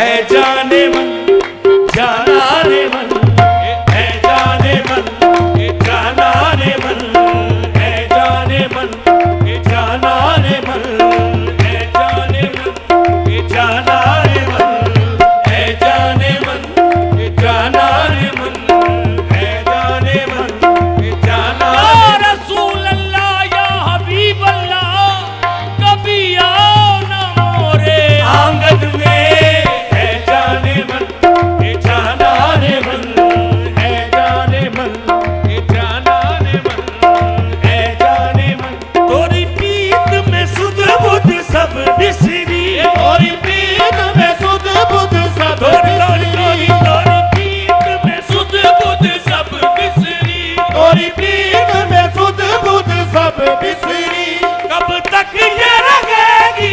है जाने मन जाना रे मन, है जाने मन जाना रे मन, है जाने मन जाना रे मन, है जाने मन जाना रे मन, है जाने मन जाना रे मन, है जाने मन जाना। या रसूल अल्लाह या हबीब अल्लाह कभी आओ ना मोरे आंगन में, है जाने मन जाना रे मन, है जाने मन जाना रे मन, है जाने मन। तोरी प्रीत में सुध बुध सब बिसरी, तोरी प्रीत में सुध बुध सब बिसरी, तोरी प्रीत में सुध बुध सब बिसरी, तोरी प्रीत में सुध बुध सब बिसरी। कब तक ये रहेगी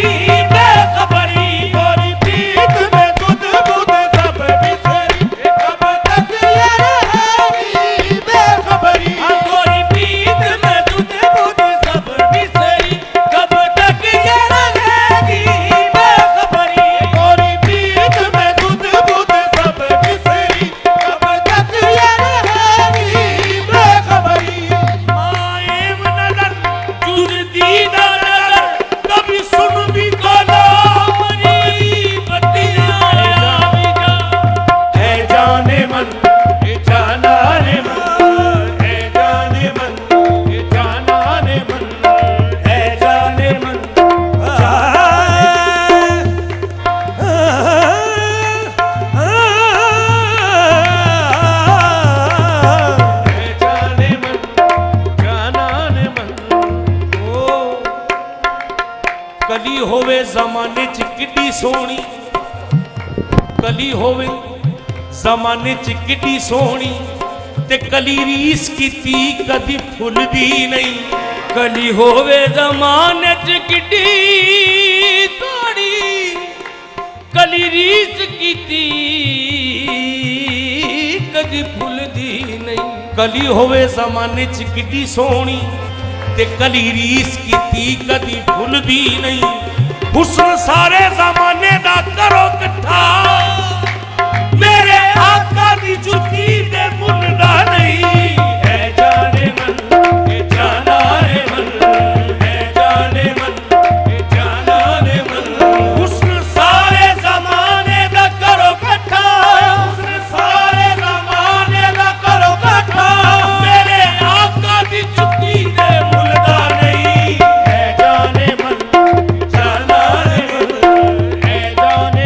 बेखबरी, तोरी प्रीत में सुध बुध सब बिसरी, कब तक ये रहेगी बेखबरी। तोरी प्रीत में सुध बुध सब बिसरी, कब तक ये रहेगी बेखबरी। तोरी प्रीत में सुध बुध सब बिसरी, कब तक ये रहेगी बेखबरी। माएम नजर जुज दीदा नजर कभी सुन भी तो लो मरी बत्तियां आविजा। है जाने मन जाना रे मन, है जाने मन जाना रे मन, है जाने मन है जाने मन जाना रे मन। ओ कली होवे जमाने च किड्डी सोहनी, कली होवे जमाने च किड्डी सोहनी, ते कली रीस कीती कदी फुलदी नहीं। कली होवे जमाने च किड्डी सोहनी, कली रीस कीती कदी फुलदी नहीं। कली होवे जमाने च किड्डी सोहनी, ते कली रीस कीती कदी फुलदी नहीं। हुस्न सारे जमाने दा करो कट्ठा, मेरे आका दी जुती दे मुंडा नहीं। है जाने मन जाना रे मन, है जाने मन जाना रे मन। हुस्न सारे जमाने दा करो कट्ठा, हुस्न सारे जमाने दा करो कट्ठा, मेरे आका दी जुती दे मुंडा नहीं। है जाने मन जाना रे मन, है जाने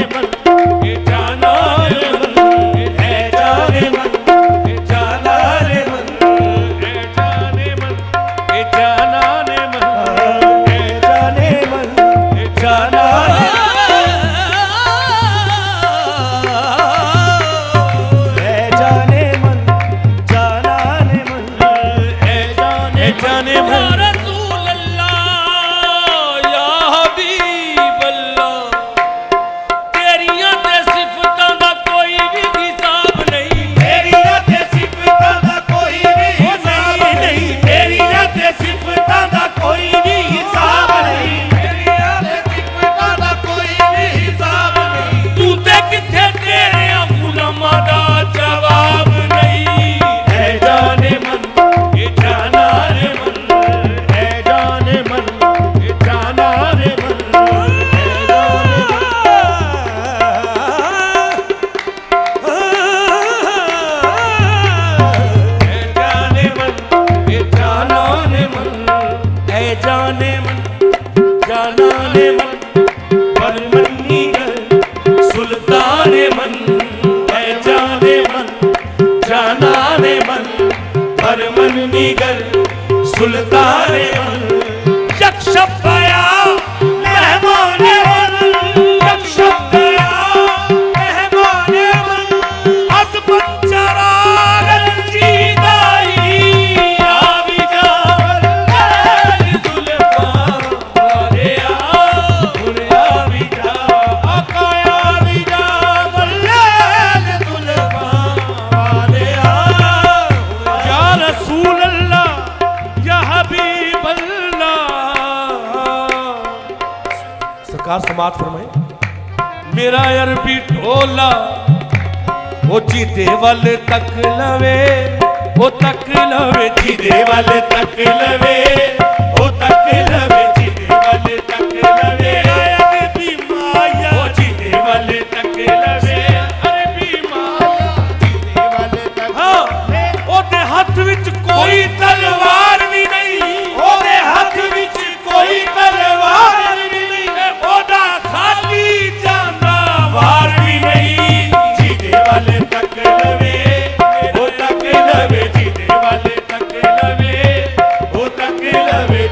ਵੀ ਢੋਲਾ ਉਹ ਜਿਹਦੇ ਵੱਲ ਤੱਕ ਲਵੇ ਉਹ ਤੱਕ ਲਵੇ ਜਿਹਦੇ ਵੱਲ ਤੱਕ ਲਵੇ ਉਹ ਤੱਕ ਲਵੇ ਜਿਹਦੇ ਵੱਲ ਤੱਕ ਲਵੇ ਅਰੇ ਵੀ ਮਾਇਆ ਉਹ ਜਿਹਦੇ ਵੱਲ ਤੱਕ ਲਵੇ ਅਰੇ ਵੀ ਮਾਇਆ ਜਿਹਦੇ ਵੱਲ ਤੱਕ ਉਹਦੇ ਹੱਥ ਵਿੱਚ ਕੋਈ ਤਲਵਾਰ ਵੀ ਨਹੀਂ ਉਹਦੇ ਹੱਥ ਵਿੱਚ ਕੋਈ ਤਲਵਾਰ ਵੀ ਨਹੀਂ ਉਹਦਾ ਖਾਲੀ ਜਾਂਦਾ ਵਾਰ ਵੀ ਨਹੀਂ ਜਿਹਦੇ ਵੱਲ ਤੱਕ ਲਵੇ ਉਹ ਤੱਕ ਲਵੇ ਜਿਹਦੇ ਵੱਲ ਤੱਕ ਲਵੇ ਉਹ ਤੱਕ ਲਵੇ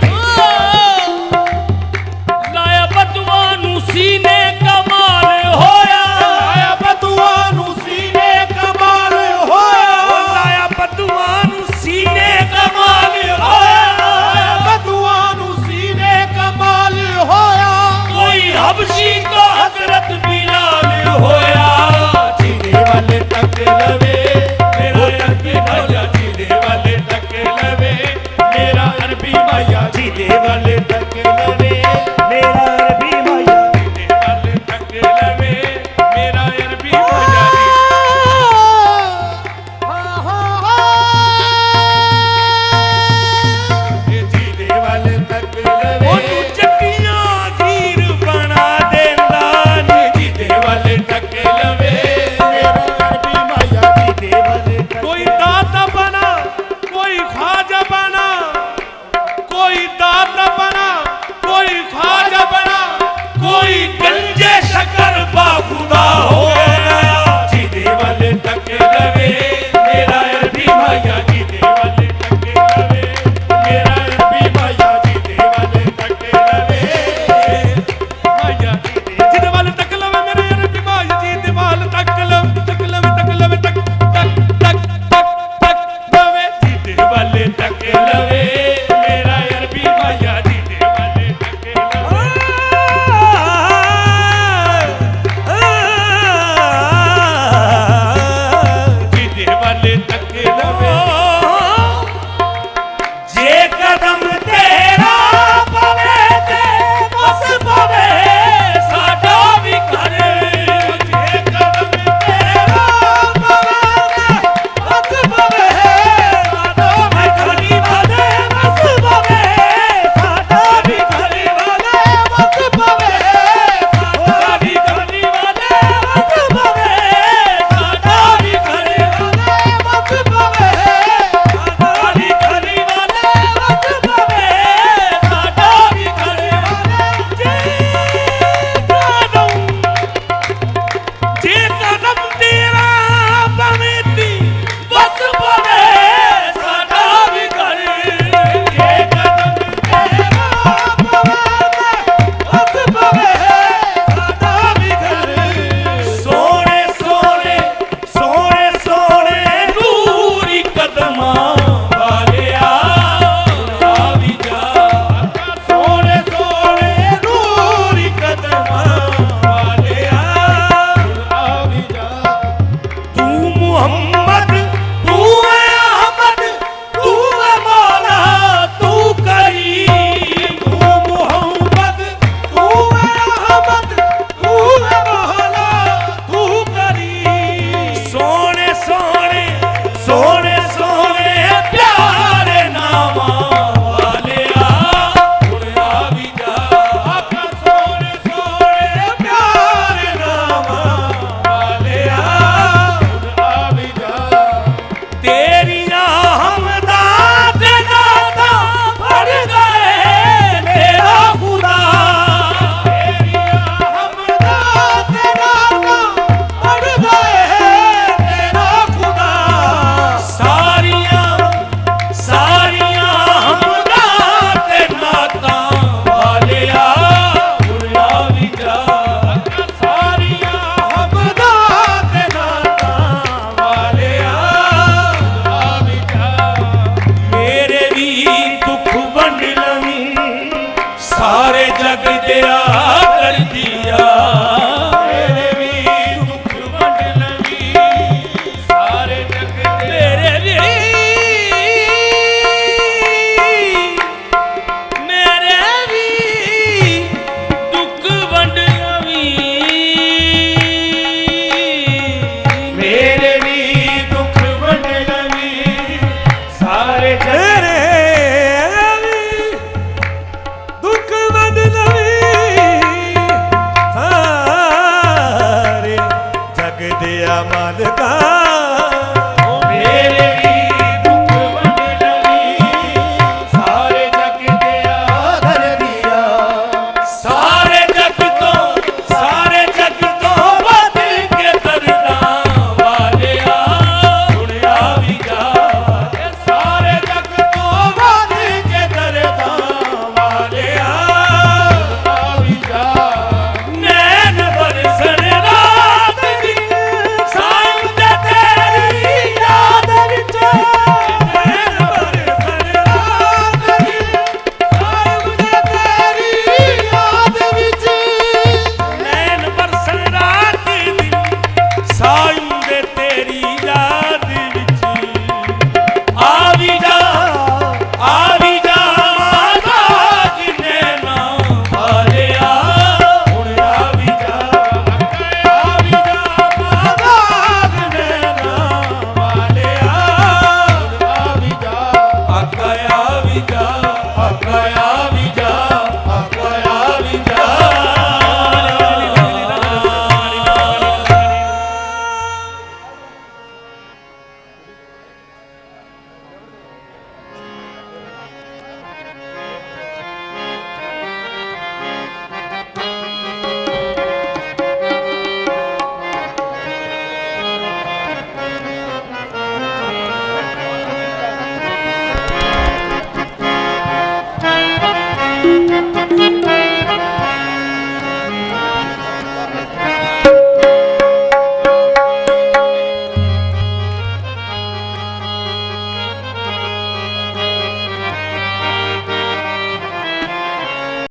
मालिका